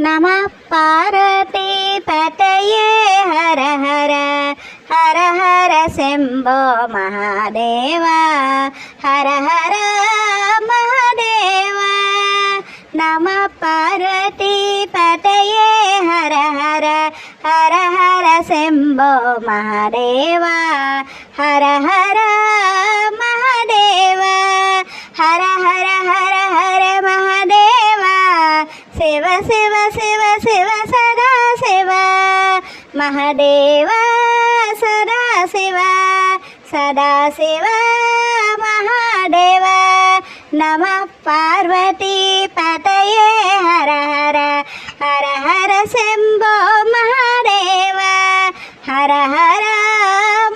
नमः पार्वतीपतये हर हर हर हर शम्भो महादेव हर हर महादेव नमः पार्वतीपतये हर हर हर हर शम्भो महादेव हर हर महादेव हर हर हर हर महादेव शिव शिव शिव शिव सदा शिव महादेव सदा शिव महादेव नमः पार्वतीपतये हर हर हर हर शम्भो महादेव हर हर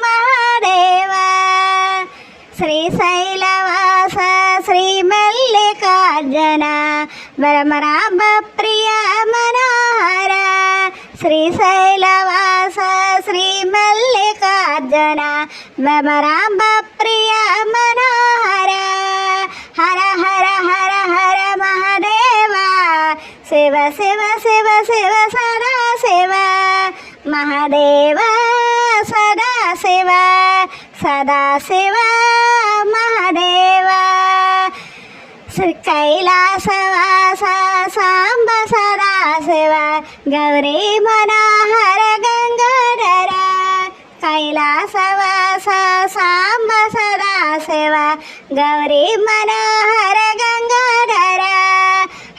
महादेव श्रीशैलवास श्रीमल्लिकार्जुन भ्रमराम्ब प्रिय मनोहर श्रीशैलवास श्रीमल्लिकार्जुन भ्रमराम्ब प्रिय मनोहर हर हर हर हर महादेव शिव शिव शिव शिव सदा शिव महादेव सदा शिव महादेव श्री कैलासवास सांब सदा शिव गौरी मनोहर गंगाधर कैलासवास सांब सदा शिव गौरी मनोहर गंगाधर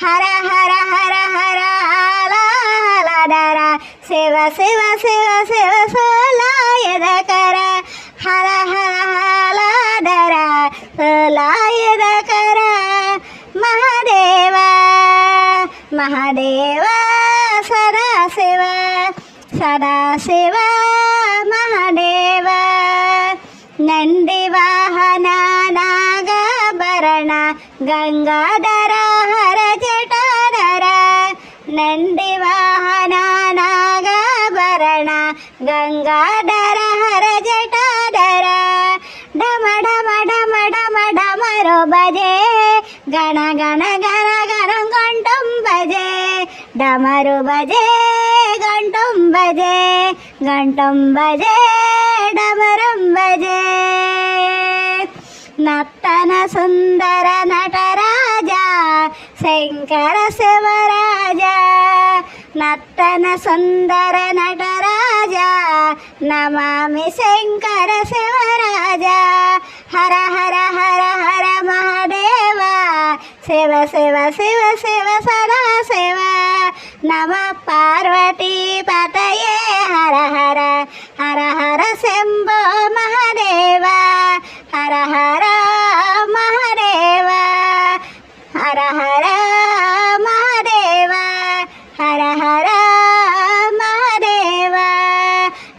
हर हर हर हर आलाधर शिव शिव शिव शिव सोलायधकर हर हर आलाधर सोलायधकर महादेव महादेव सदा शिव महादेव नंदिवाहन नागाभरण गंगाधर हर जटाधर नंदिवाहन नागाभरण गंगाधर हर जटाधर डम डम डम डम डमरू बजे गण गण गण गण घंटुं बजे डमरू बजे घंटुं बजे डमरुं बजे नर्तन सुंदर नटराजा शंकर शिवराजा नर्तन सुंदर नटराजा नमामि शंकर शिवराजा हर हर हर हर महादेव शिव शिव शिव शिव सदा शिव नमः पार्वतीपतये हर हर हर हर शम्भो महादेव हर हर महादेव हर हर महादेव हर हर महादेव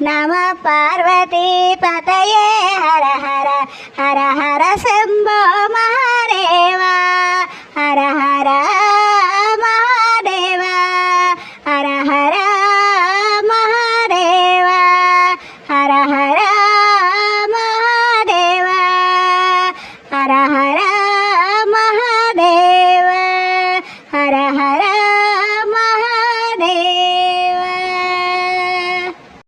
नमः पार्वतीपतये हर हर हर हर शम्भो महादेव।